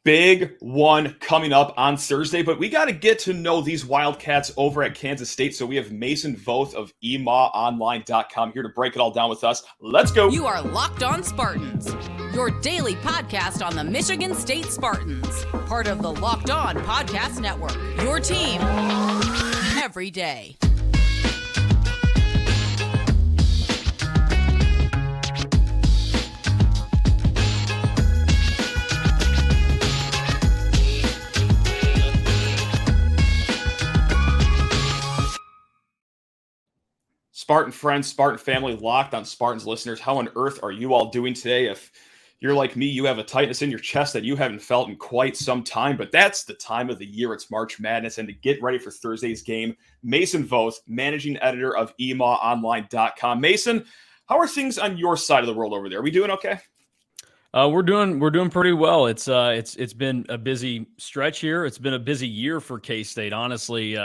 Big one coming up on Thursday, but we got to get to know these Wildcats over at Kansas State. So we have Mason Voth of emaonline.com here to break it all down with us. Let's go. You are Locked On Spartans, your daily podcast on the Michigan State Spartans, part of the Locked On Podcast Network, your team every day. Spartan friends, Spartan family, Locked On Spartans listeners, how on earth are you all doing today? If you're like me, you have a tightness in your chest that you haven't felt in quite some time, but that's the time of the year. It's March Madness, and to get ready for Thursday's game, Mason Voth, managing editor of emaonline.com. Mason, how are things on your side of the world over there? Are we doing okay? We're doing pretty well. It's been a busy stretch here. It's been a busy year for K-State, honestly.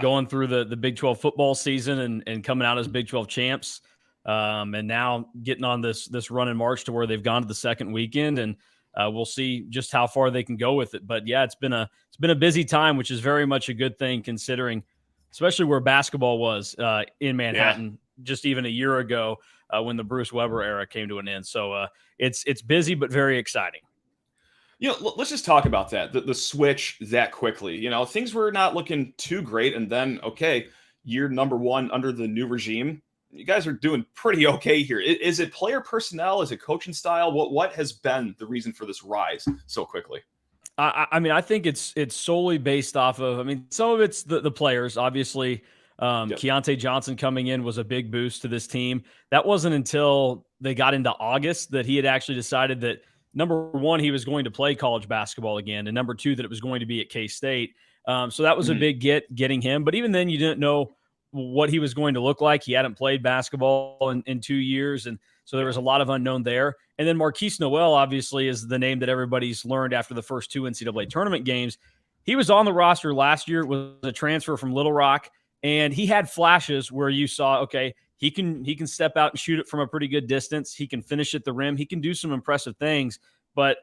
Going through the Big 12 football season and coming out as Big 12 champs, and now getting on this run in March to where they've gone to the second weekend, and we'll see just how far they can go with it. But yeah, it's been a busy time, which is very much a good thing considering, especially where basketball was in Manhattan just even a year ago when the Bruce Weber era came to an end. So it's busy but very exciting. You know, let's just talk about that, the switch that quickly. You know, things were not looking too great. And then, okay, year number one under the new regime, you guys are doing pretty okay here. Is it player personnel? Is it coaching style? What has been the reason for this rise so quickly? I mean, I think it's solely based off of, I mean, some of it's the players, obviously. Keyontae Johnson coming in was a big boost to this team. That wasn't until they got into August that he had actually decided that, number one, he was going to play college basketball again, and number two, that it was going to be at K-State. So that was a big getting him. But even then, you didn't know what he was going to look like. He hadn't played basketball in 2 years, and so there was a lot of unknown there. And then Marquis Nowell, obviously, is the name that everybody's learned after the first two NCAA tournament games. He was on the roster last year. It was a transfer from Little Rock, and he had flashes where you saw, okay, he can step out and shoot it from a pretty good distance. He can finish at the rim. He can do some impressive things, but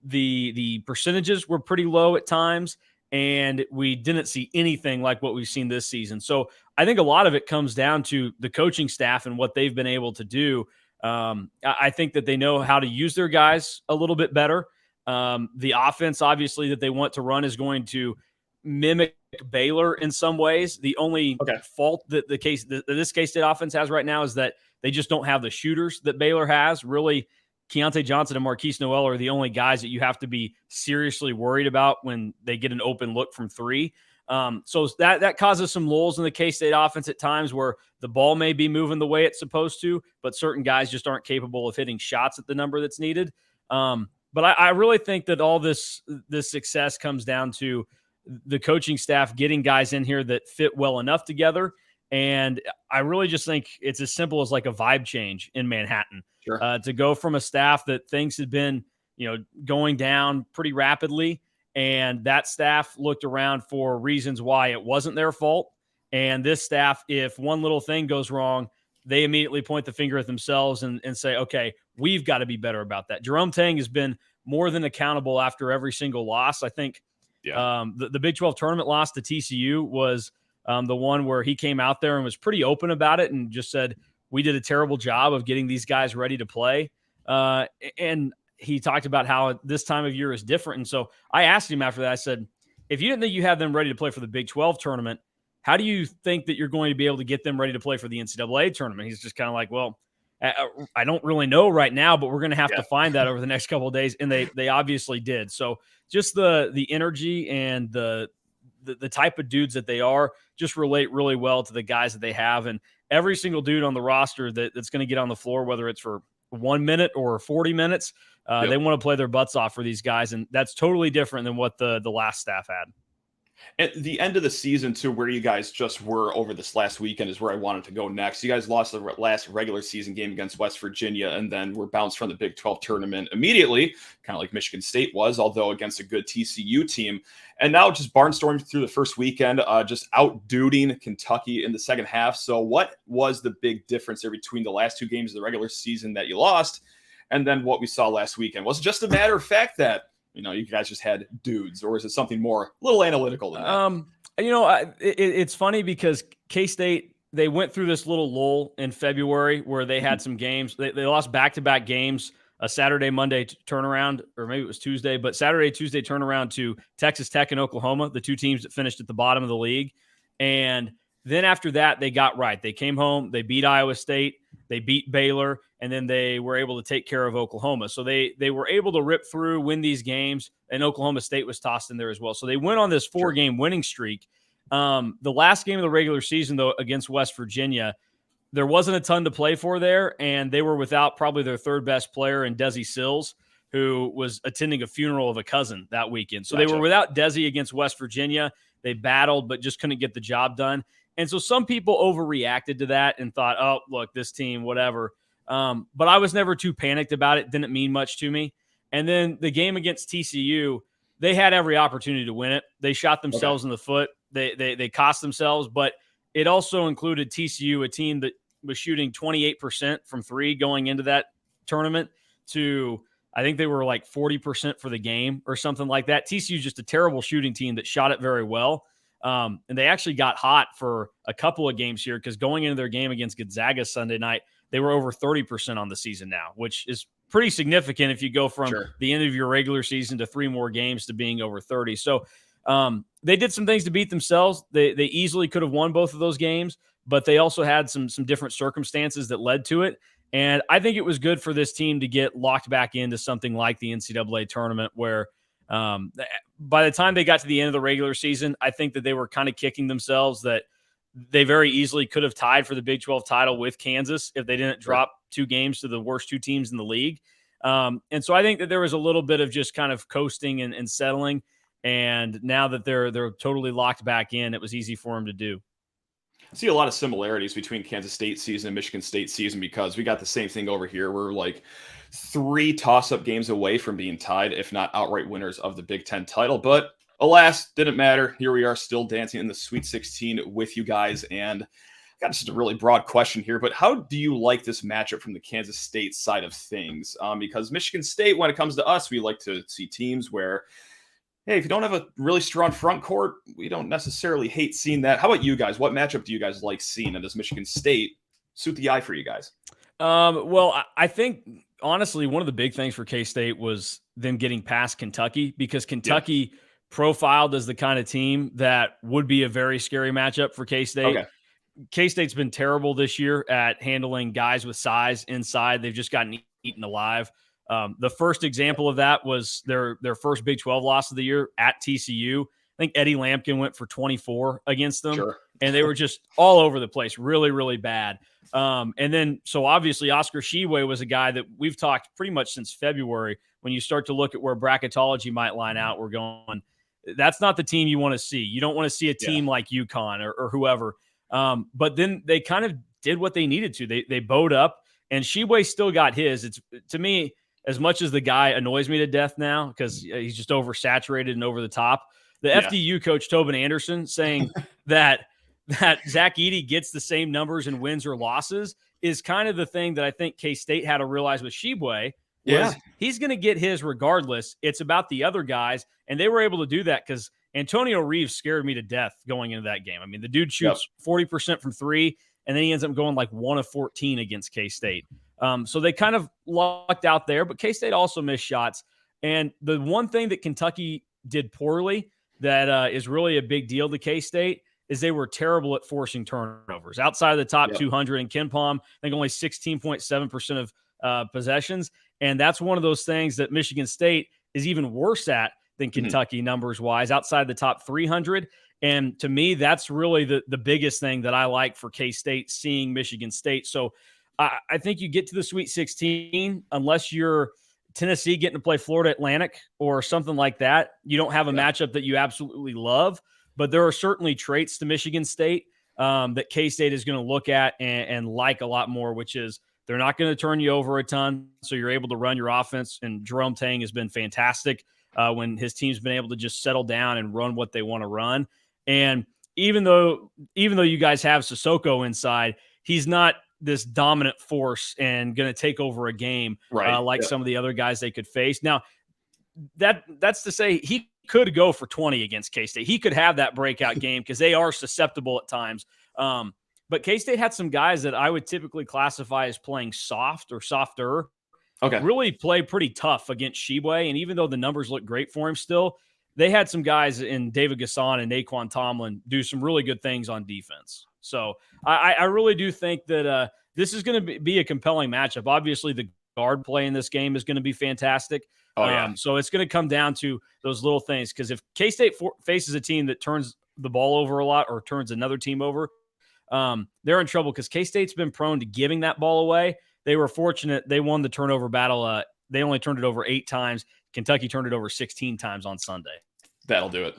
the percentages were pretty low at times, and we didn't see anything like what we've seen this season. So I think a lot of it comes down to the coaching staff and what they've been able to do. I think that they know how to use their guys a little bit better. The offense, obviously, that they want to run is going to mimic Baylor in some ways. The only fault that this K-State offense has right now is that they just don't have the shooters that Baylor has. Really, Keyontae Johnson and Markquis Nowell are the only guys that you have to be seriously worried about when they get an open look from three. So that causes some lulls in the K-State offense at times where the ball may be moving the way it's supposed to, but certain guys just aren't capable of hitting shots at the number that's needed. But I really think that all this success comes down to the coaching staff getting guys in here that fit well enough together. And I really just think it's as simple as like a vibe change in Manhattan. Sure. To go from a staff that things had been, going down pretty rapidly, and that staff looked around for reasons why it wasn't their fault. And this staff, if one little thing goes wrong, they immediately point the finger at themselves and say, okay, we've got to be better about that. Jerome Teng has been more than accountable after every single loss. I think the Big 12 tournament loss to TCU was the one where he came out there and was pretty open about it and just said, we did a terrible job of getting these guys ready to play. And he talked about how this time of year is different. And so I asked him after that, I said, if you didn't think you had them ready to play for the Big 12 tournament, how do you think that you're going to be able to get them ready to play for the NCAA tournament? He's just kind of like, well, I don't really know right now, but we're going to have to find that over the next couple of days. And they obviously did. So just the energy and the type of dudes that they are just relate really well to the guys that they have. And every single dude on the roster that's going to get on the floor, whether it's for 1 minute or 40 minutes, they want to play their butts off for these guys. And that's totally different than what the last staff had. At the end of the season to where you guys just were over this last weekend is where I wanted to go next. You guys lost the last regular season game against West Virginia, and then were bounced from the Big 12 tournament immediately, kind of like Michigan State was, although against a good TCU team. And now just barnstorming through the first weekend, just outduting Kentucky in the second half. So what was the big difference there between the last two games of the regular season that you lost and then what we saw last weekend? Was it just a matter of fact that you guys just had dudes, or is it something more a little analytical than that? It's funny because K-State, they went through this little lull in February where they had some games. They lost back-to-back games, a Saturday, Monday turnaround, or maybe it was Tuesday, but Saturday, Tuesday turnaround to Texas Tech and Oklahoma, the two teams that finished at the bottom of the league. And then after that, they got right. They came home, they beat Iowa State, they beat Baylor, and then they were able to take care of Oklahoma. So they were able to rip through, win these games, and Oklahoma State was tossed in there as well. So they went on this 4-game winning streak. The last game of the regular season, though, against West Virginia, there wasn't a ton to play for there, and they were without probably their third best player in Desi Sills, who was attending a funeral of a cousin that weekend. So They were without Desi against West Virginia. They battled, but just couldn't get the job done. And so some people overreacted to that and thought, oh, look, this team, whatever. But I was never too panicked about it. Didn't mean much to me. And then the game against TCU, they had every opportunity to win it. They shot themselves in the foot. They cost themselves, but it also included TCU, a team that was shooting 28% from three going into that tournament to, I think they were like 40% for the game or something like that. TCU is just a terrible shooting team that shot it very well. And they actually got hot for a couple of games here because going into their game against Gonzaga Sunday night, they were over 30% on the season now, which is pretty significant if you go from the end of your regular season to 3 more games to being over 30. So they did some things to beat themselves. They easily could have won both of those games, but they also had some different circumstances that led to it. And I think it was good for this team to get locked back into something like the NCAA tournament where by the time they got to the end of the regular season, I think that they were kind of kicking themselves that they very easily could have tied for the Big 12 title with Kansas if they didn't drop 2 games to the worst 2 teams in the league. And so I think that there was a little bit of just kind of coasting and settling. And now that they're totally locked back in, it was easy for them to do. I see a lot of similarities between Kansas State season and Michigan State season because we got the same thing over here. We're like 3 toss-up games away from being tied, if not outright winners of the Big Ten title. But alas, didn't matter. Here we are still dancing in the Sweet 16 with you guys. And I got just a really broad question here, but how do you like this matchup from the Kansas State side of things? Because Michigan State, when it comes to us, we like to see teams where, hey, if you don't have a really strong front court, we don't necessarily hate seeing that. How about you guys? What matchup do you guys like seeing? And does Michigan State suit the eye for you guys? Well, I think, honestly, one of the big things for K-State was them getting past Kentucky because Kentucky profiled as the kind of team that would be a very scary matchup for K-State. Okay. K-State's been terrible this year at handling guys with size inside. They've just gotten eaten alive. The first example of that was their first Big 12 loss of the year at TCU. I think Eddie Lampkin went for 24 against them, and they were just all over the place, really, really bad. And then, so obviously, Oscar Tshiebwe was a guy that we've talked pretty much since February. When you start to look at where bracketology might line out, we're going, that's not the team you want to see. You don't want to see a team like UConn or whoever. But then they kind of did what they needed to. They bowed up, and Tshiebwe still got his. It's, to me, as much as the guy annoys me to death now because he's just oversaturated and over the top, the FDU coach Tobin Anderson saying that Zach Edey gets the same numbers in wins or losses is kind of the thing that I think K-State had to realize with Tshiebwe. He's going to get his regardless. It's about the other guys, and they were able to do that because Antonio Reeves scared me to death going into that game. I mean, the dude shoots 40% from 3, and then he ends up going like 1 of 14 against K-State. So they kind of lucked out there, but K-State also missed shots. And the one thing that Kentucky did poorly that is really a big deal to K-State is they were terrible at forcing turnovers. Outside of the top 200 in KenPom, I think only 16.7% of possessions. And that's one of those things that Michigan State is even worse at than Kentucky numbers-wise, outside the top 300. And to me, that's really the biggest thing that I like for K-State, seeing Michigan State. So I think you get to the Sweet 16, unless you're Tennessee getting to play Florida Atlantic or something like that. You don't have a matchup that you absolutely love, but there are certainly traits to Michigan State that K-State is going to look at and like a lot more, which is they're not going to turn you over a ton, so you're able to run your offense. And Jerome Teng has been fantastic when his team's been able to just settle down and run what they want to run. And even though you guys have Sissoko inside, he's not this dominant force and going to take over a game like some of the other guys they could face. Now, that's to say he could go for 20 against K-State. He could have that breakout game because they are susceptible at times. But K-State had some guys that I would typically classify as playing soft or softer. Okay. Really play pretty tough against Sheboygan. And even though the numbers look great for him still, they had some guys in David Gasson and Naquan Tomlin do some really good things on defense. So I really do think that this is going to be a compelling matchup. Obviously, the guard play in this game is going to be fantastic. So it's going to come down to those little things, because if K-State faces a team that turns the ball over a lot or turns another team over, they're in trouble because K-State's been prone to giving that ball away. They were fortunate. They won the turnover battle. They only turned it over 8 times. Kentucky turned it over 16 times on Sunday. That'll do it.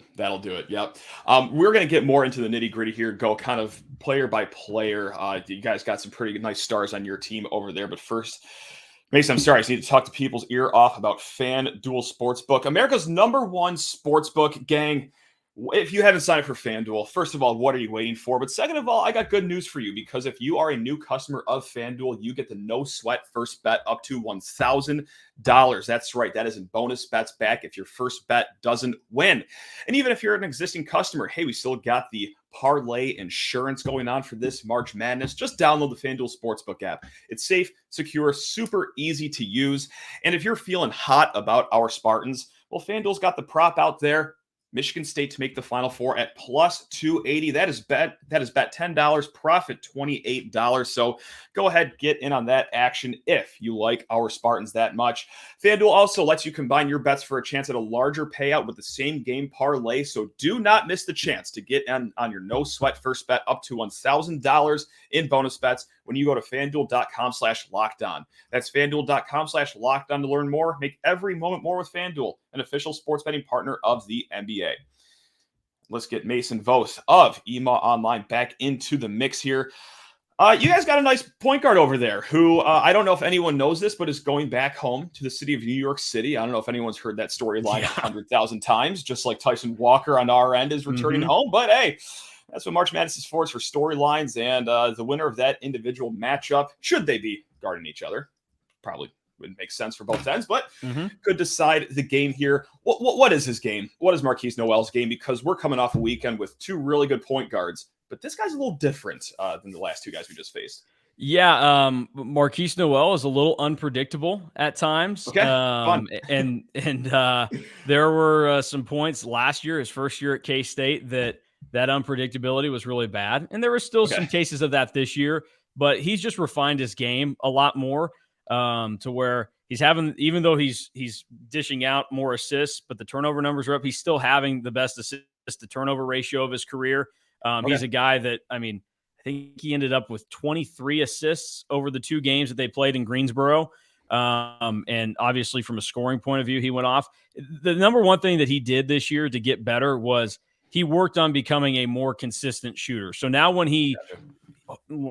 Yep. We're going to get more into the nitty gritty here, go kind of player by player. You guys got some pretty nice stars on your team over there. But first, Mason, I'm sorry. I just need to talk to people's ear off about FanDuel Sportsbook, America's #1 sportsbook. Gang, if you haven't signed up for FanDuel, first of all, what are you waiting for? But second of all, I got good news for you, because if you are a new customer of FanDuel, you get the no sweat first bet up to $1,000. That's right. That is in bonus bets back if your first bet doesn't win. And even if you're an existing customer, hey, we still got the parlay insurance going on for this March Madness. Just download the FanDuel Sportsbook app. It's safe, secure, super easy to use. And if you're feeling hot about our Spartans, well, FanDuel's got the prop out there. Michigan State to make the Final Four at plus 280. That is bet $10, profit $28. So go ahead, get in on that action if you like our Spartans that much. FanDuel also lets you combine your bets for a chance at a larger payout with the same game parlay. So do not miss the chance to get on your no sweat first bet up to $1,000 in bonus bets when you go to FanDuel.com/lockedon. That's FanDuel.com/lockedon to learn more. Make every moment more with FanDuel, an official sports betting partner of the NBA. Let's get Mason Voth of EMA Online back into the mix here. You guys got a nice point guard over there who I don't know if anyone knows this, but is going back home to the city of New York City. I don't know if anyone's heard that storyline 100,000 times, just like Tyson Walker on our end is returning home. But hey, that's what March Madness is for storylines, and the winner of that individual matchup, should they be guarding each other, probably wouldn't make sense for both ends, but could decide the game here. What is his game? What is Markquis Nowell's game? Because we're coming off a weekend with 2 really good point guards, but this guy's a little different than the last 2 guys we just faced. Yeah, Markquis Nowell is a little unpredictable at times. Okay, fun. And there were some points last year, his first year at K-State, that unpredictability was really bad. And there were still some cases of that this year, but he's just refined his game a lot more to where he's having, even though he's dishing out more assists, but the turnover numbers are up, he's still having the best assist to turnover ratio of his career. He's a guy that, I think he ended up with 23 assists over the 2 games that they played in Greensboro. And obviously from a scoring point of view, he went off. The number one thing that he did this year to get better was he worked on becoming a more consistent shooter. So now when he,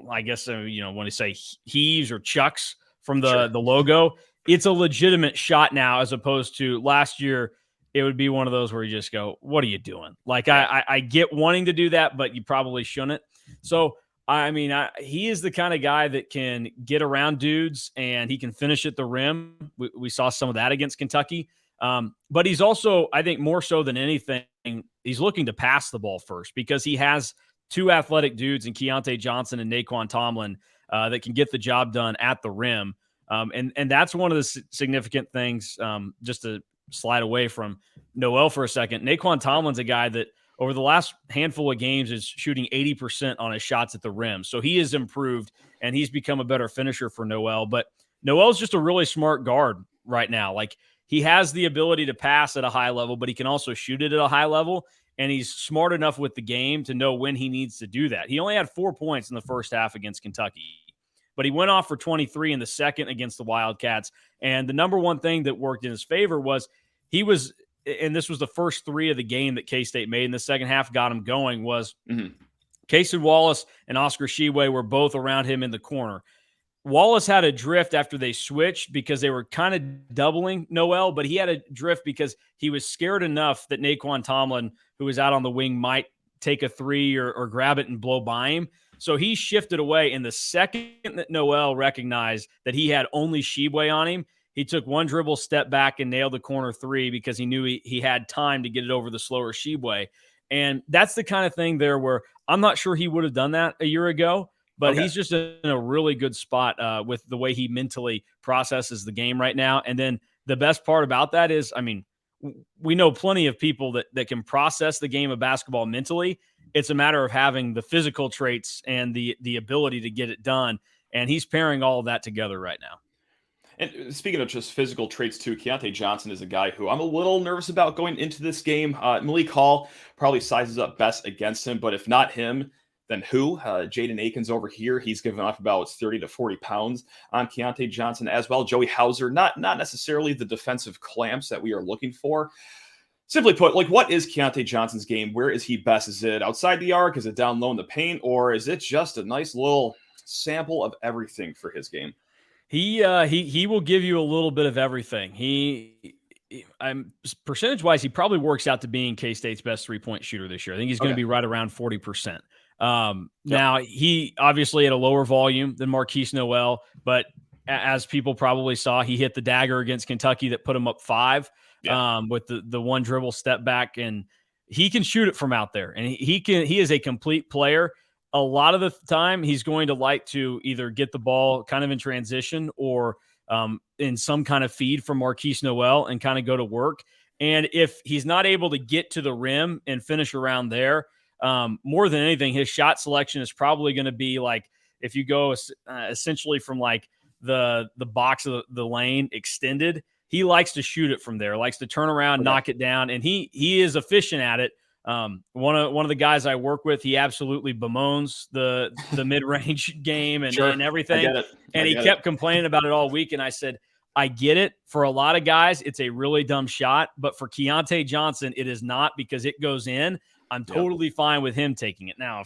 I guess, when they say heaves or chucks from the logo, it's a legitimate shot now, as opposed to last year. It would be one of those where you just go, what are you doing? Like, I get wanting to do that, but you probably shouldn't. So, he is the kind of guy that can get around dudes and he can finish at the rim. We saw some of that against Kentucky. But he's also, I think more so than anything, he's looking to pass the ball first, because he has 2 athletic dudes in Keyontae Johnson and Naquan Tomlin that can get the job done at the rim. And that's one of the significant things, just to slide away from Nowell for a second. Naquan Tomlin's a guy that over the last handful of games is shooting 80% on his shots at the rim. So he has improved and he's become a better finisher for Nowell. But Nowell's just a really smart guard right now. Like, he has the ability to pass at a high level, but he can also shoot it at a high level. And he's smart enough with the game to know when he needs to do that. He only had 4 points in the first half against Kentucky, but he went off for 23 in the second against the Wildcats. And the number one thing that worked in his favor was and this was the first 3 of the game that K-State made in the second half, got him going, was Casey Wallace and Oscar Sheway were both around him in the corner. Wallace had a drift after they switched because they were kind of doubling Nowell, but he had a drift because he was scared enough that Naquan Tomlin, who was out on the wing, might take a 3 or grab it and blow by him. So he shifted away. And the second that Nowell recognized that he had only Sheway on him, he took one dribble, step back, and nailed the corner three because he knew he had time to get it over the slower Shibwe. And that's the kind of thing there where I'm not sure he would have done that a year ago, but he's just in a really good spot with the way he mentally processes the game right now. And then the best part about that is, I mean, we know plenty of people that can process the game of basketball mentally. It's a matter of having the physical traits and the ability to get it done. And he's pairing all of that together right now. And speaking of just physical traits too, Keyontae Johnson is a guy who I'm a little nervous about going into this game. Malik Hall probably sizes up best against him, but if not him, then who? Jaden Akins over here, he's given up about 30 to 40 pounds on Keyontae Johnson as well. Joey Hauser, not necessarily the defensive clamps that we are looking for. Simply put, like, what is Keyontae Johnson's game? Where is he best? Is it outside the arc? Is it down low in the paint? Or is it just a nice little sample of everything for his game? He will give you a little bit of everything. I'm percentage-wise, he probably works out to being K-State's best 3-point shooter this year. I think he's going to be right around 40%. Now, he obviously had a lower volume than Markquis Nowell, but as people probably saw, he hit the dagger against Kentucky that put him up 5 with the one dribble step back, and he can shoot it from out there. And he is a complete player. A lot of the time, he's going to like to either get the ball kind of in transition or in some kind of feed from Markquis Nowell and kind of go to work. And if he's not able to get to the rim and finish around there, more than anything, his shot selection is probably going to be like, if you go essentially from like the box of the lane extended, he likes to shoot it from there, likes to turn around, knock it down. And he is efficient at it. One of the guys I work with, he absolutely bemoans the mid-range game and everything. And he kept complaining about it all week. And I said, I get it. For a lot of guys, it's a really dumb shot. But for Keyontae Johnson, it is not, because it goes in. I'm totally fine with him taking it. Now,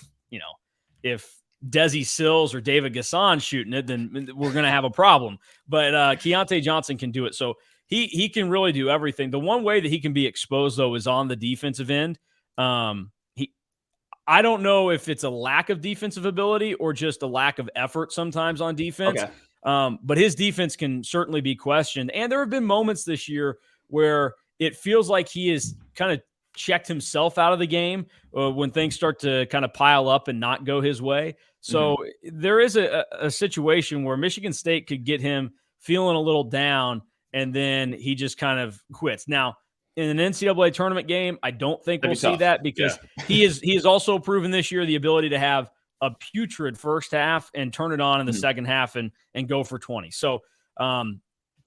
if Desi Sills or David Gasson shooting it, then we're going to have a problem. But Keyontae Johnson can do it. So he can really do everything. The one way that he can be exposed, though, is on the defensive end. I don't know if it's a lack of defensive ability or just a lack of effort sometimes on defense. But his defense can certainly be questioned. And there have been moments this year where it feels like he is kind of checked himself out of the game when things start to kind of pile up and not go his way. So there is a situation where Michigan State could get him feeling a little down, and then he just kind of quits. Now, in an NCAA tournament game, I don't think we'll see that, because he is also proven this year the ability to have a putrid first half and turn it on in the second half and go for 20. So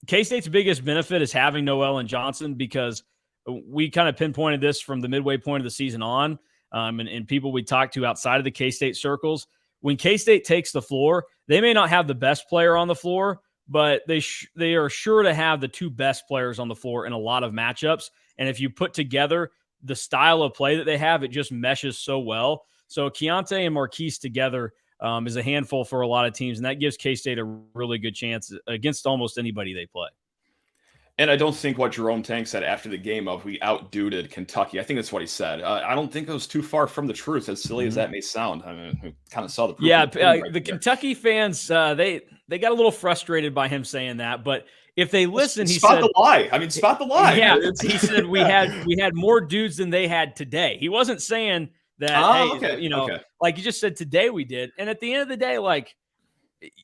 K-State's biggest benefit is having Nowell and Johnson, because we kind of pinpointed this from the midway point of the season on, and people we talked to outside of the K-State circles. When K-State takes the floor, they may not have the best player on the floor, but they are sure to have the two best players on the floor in a lot of matchups. And if you put together the style of play that they have, it just meshes so well. So Keyontae and Markquis together is a handful for a lot of teams, and that gives K-State a really good chance against almost anybody they play. And I don't think what Jerome Teng said after the game of we outduted Kentucky, I think that's what he said. I don't think it was too far from the truth, as silly as that may sound. I mean, we kind of saw the proof. Yeah, the Kentucky fans, they got a little frustrated by him saying that, but if they listen, he spot said, the lie. I mean, spot the lie. Yeah, he said we had more dudes than they had today. He wasn't saying that, like he just said today we did. And at the end of the day, like,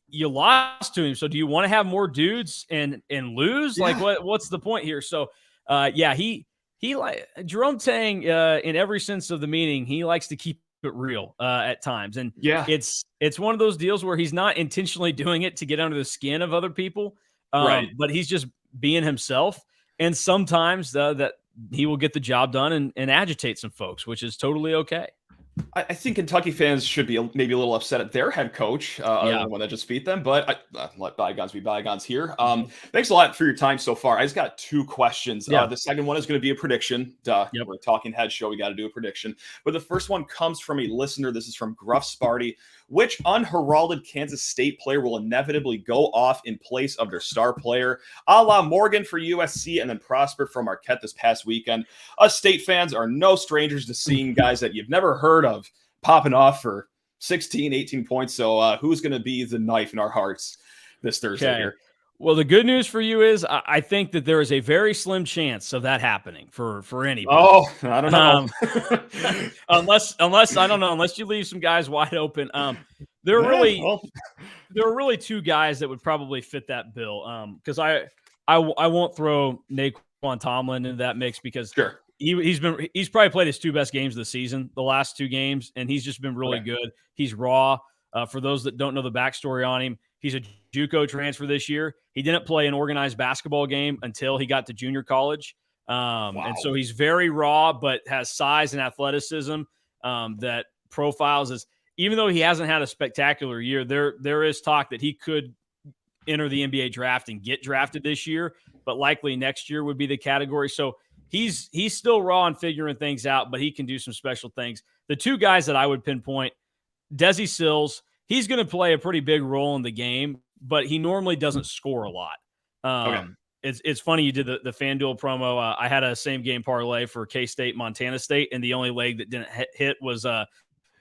you lost to him. So do you want to have more dudes and lose? Yeah. Like what's the point here? So he like Jerome Teng in every sense of the meaning, he likes to keep it real at times. And it's one of those deals where he's not intentionally doing it to get under the skin of other people. But he's just being himself. And sometimes that he will get the job done and agitate some folks, which is totally okay. I think Kentucky fans should be maybe a little upset at their head coach, the one that just beat them, but let bygones be bygones here. Thanks a lot for your time so far. I just got 2 questions. The second one is going to be a prediction. We're a talking head show. We got to do a prediction. But the first one comes from a listener. This is from Gruff Sparty. Which unheralded Kansas State player will inevitably go off in place of their star player, a la Morgan for USC and then Prosper from Marquette this past weekend? Us State fans are no strangers to seeing guys that you've never heard of popping off for 16, 18 points. So who's going to be the knife in our hearts this Thursday here? Well, the good news for you is I think that there is a very slim chance of that happening for anybody. Oh, I don't know. Unless I don't know, unless you leave some guys wide open. There are really two guys that would probably fit that bill. Because I won't throw Naquan Tomlin into that mix because sure. He's probably played his two best games of the season, the last two games, and he's just been really good. He's raw. For those that don't know the backstory on him, he's a JUCO transfer this year. He didn't play an organized basketball game until he got to junior college. And so he's very raw, but has size and athleticism that profiles as, even though he hasn't had a spectacular year, there is talk that he could enter the NBA draft and get drafted this year, but likely next year would be the category. So he's still raw and figuring things out, but he can do some special things. The two guys that I would pinpoint, Desi Sills, he's going to play a pretty big role in the game, but he normally doesn't score a lot. It's funny you did the FanDuel promo. I had a same game parlay for K-State, Montana State, and the only leg that didn't hit was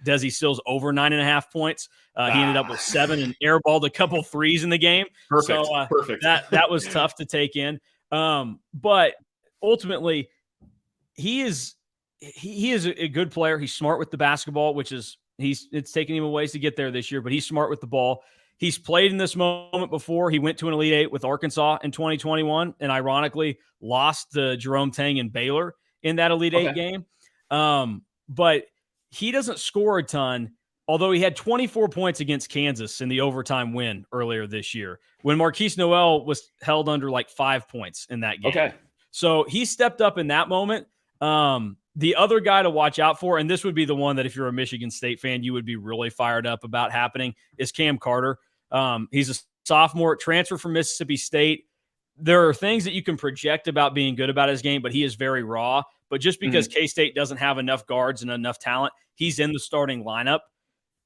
Desi Sills over 9.5 points. He ended up with 7 and airballed a couple threes in the game. Perfect. So Perfect. That was tough to take in. But ultimately, he is a good player. He's smart with the basketball, which is it's taken him a ways to get there this year, but he's smart with the ball. He's played in this moment before. He went to an Elite Eight with Arkansas in 2021 and ironically lost to Jerome Teng and Baylor in that Elite Eight game. But he doesn't score a ton, although he had 24 points against Kansas in the overtime win earlier this year when Markquis Nowell was held under like 5 points in that game. So he stepped up in that moment. The other guy to watch out for, and this would be the one that if you're a Michigan State fan, you would be really fired up about happening, is Cam Carter. He's a sophomore, transfer from Mississippi State. There are things that you can project about being good about his game, but he is very raw. But just because K-State doesn't have enough guards and enough talent, he's in the starting lineup.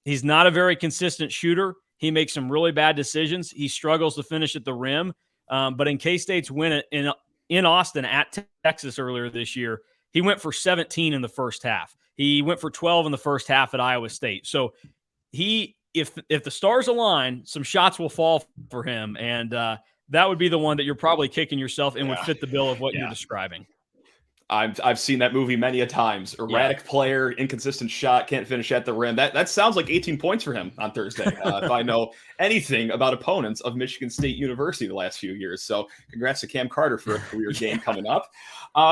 He's not a very consistent shooter. He makes some really bad decisions. He struggles to finish at the rim. But in K-State's win in Austin at Texas earlier this year, he went for 17 in the first half. He went for 12 in the first half at Iowa State. So if the stars align, some shots will fall for him. And that would be the one that you're probably kicking yourself and would fit the bill of what you're describing. I've seen that movie many a times. Erratic player, inconsistent shot, can't finish at the rim. That sounds like 18 points for him on Thursday. If I know anything about opponents of Michigan State University the last few years. So congrats to Cam Carter for a career game coming up.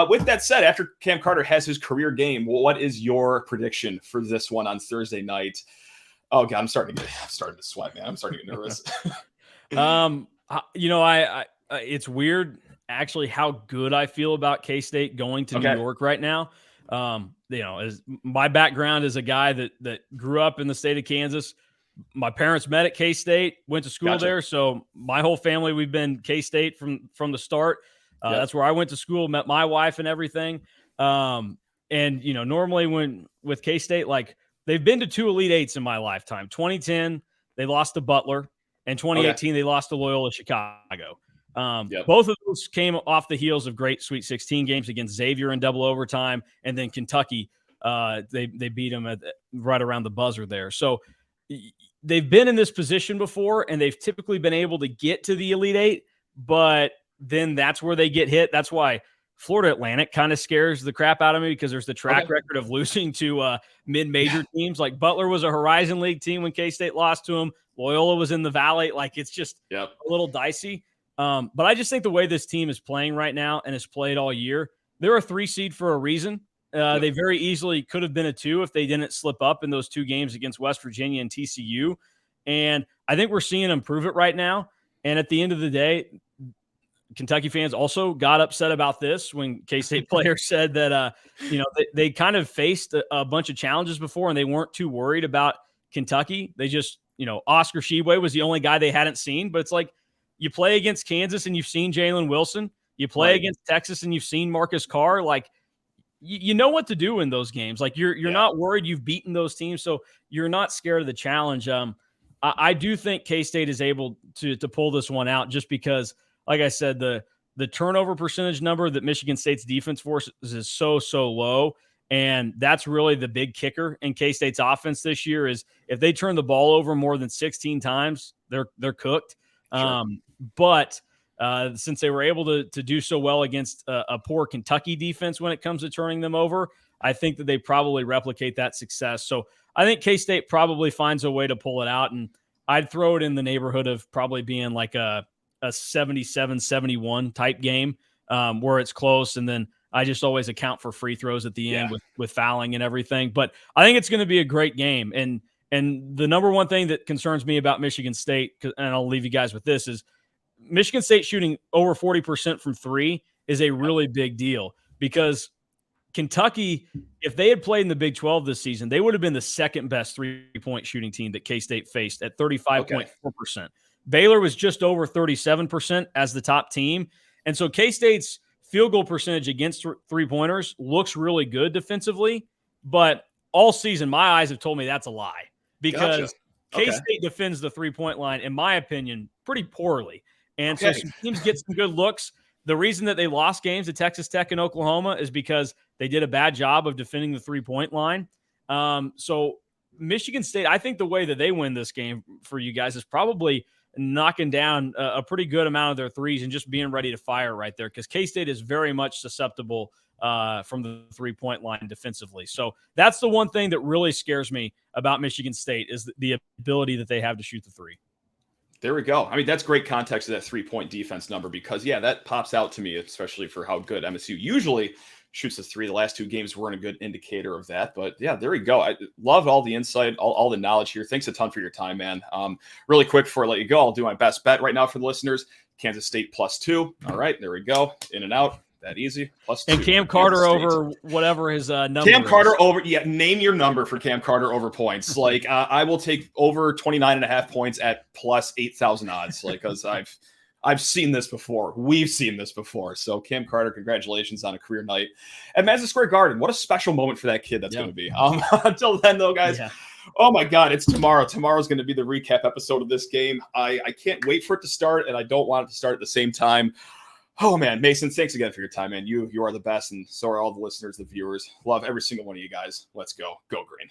With that said, after Cam Carter has his career game, what is your prediction for this one on Thursday night? Oh God, I'm starting to sweat, man. I'm starting to get nervous. It's weird actually how good I feel about K-State going to New York right now. As my background is a guy that grew up in the state of Kansas. My parents met at K-State, went to school there. So my whole family, we've been K-State from the start. That's where I went to school, met my wife and everything. Normally with K-State, like they've been to 2 Elite Eights in my lifetime. 2010, they lost to Butler, and 2018, they lost to Loyola Chicago. Both of those came off the heels of great Sweet 16 games against Xavier in double overtime, and then Kentucky, they beat them right around the buzzer there. So they've been in this position before, and they've typically been able to get to the Elite Eight, but then that's where they get hit. That's why Florida Atlantic kind of scares the crap out of me because there's the track record of losing to mid-major teams. Like Butler was a Horizon League team when K-State lost to them. Loyola was in the Valley. Like it's just a little dicey. But I just think the way this team is playing right now and has played all year, they're a 3 seed for a reason. They very easily could have been a 2 if they didn't slip up in those 2 games against West Virginia and TCU. And I think we're seeing them prove it right now. And at the end of the day, Kentucky fans also got upset about this when K-State players said that, they kind of faced a bunch of challenges before and they weren't too worried about Kentucky. They just, Oscar Tshiebwe was the only guy they hadn't seen, but it's like, you play against Kansas and you've seen Jalen Wilson. You play against Texas and you've seen Marcus Carr. Like, you know what to do in those games. Like, you're not worried. You've beaten those teams, so you're not scared of the challenge. I do think K-State is able to pull this one out just because, like I said, the turnover percentage number that Michigan State's defense forces is so low, and that's really the big kicker in K-State's offense this year is if they turn the ball over more than 16 times, they're cooked. But since they were able to do so well against a poor Kentucky defense when it comes to turning them over, I think that they probably replicate that success. So I think K-State probably finds a way to pull it out, and I'd throw it in the neighborhood of probably being like a 77-71 type game where it's close, and then I just always account for free throws at the end with fouling and everything. But I think it's going to be a great game. And the number one thing that concerns me about Michigan State, and I'll leave you guys with this, is Michigan State shooting over 40% from three is a really big deal, because Kentucky, if they had played in the Big 12 this season, they would have been the second best three-point shooting team that K-State faced at 35.4%. Baylor was just over 37% as the top team. And so K-State's field goal percentage against three-pointers looks really good defensively, but all season my eyes have told me that's a lie, because K-State defends the three-point line, in my opinion, pretty poorly. And so some teams get some good looks. The reason that they lost games to Texas Tech and Oklahoma is because they did a bad job of defending the three-point line. So Michigan State, I think the way that they win this game for you guys is probably knocking down a pretty good amount of their threes and just being ready to fire right there, because K-State is very much susceptible from the three-point line defensively. So that's the one thing that really scares me about Michigan State, is the ability that they have to shoot the three. There we go. I mean, that's great context of that 3-point defense number, because, that pops out to me, especially for how good MSU usually shoots the three. The last two games weren't a good indicator of that. But, there we go. I love all the insight, all the knowledge here. Thanks a ton for your time, man. Really quick before I let you go, I'll do my best bet right now for the listeners. Kansas State +2. All right, there we go. In and out. That easy. +2. And Cam Carter over whatever his number Cam is. Carter over. Yeah, name your number for Cam Carter over points. Like, I will take over 29.5 points at +8,000 odds. Like, because I've seen this before. We've seen this before. So Cam Carter, congratulations on a career night at Madison Square Garden. What a special moment for that kid that's going to be. Until then, though, guys. Yeah. Oh my God, it's tomorrow. Tomorrow's going to be the recap episode of this game. I can't wait for it to start, and I don't want it to start at the same time. Oh man, Mason, thanks again for your time, man. You are the best, and so are all the listeners, the viewers. Love every single one of you guys. Let's go. Go Green.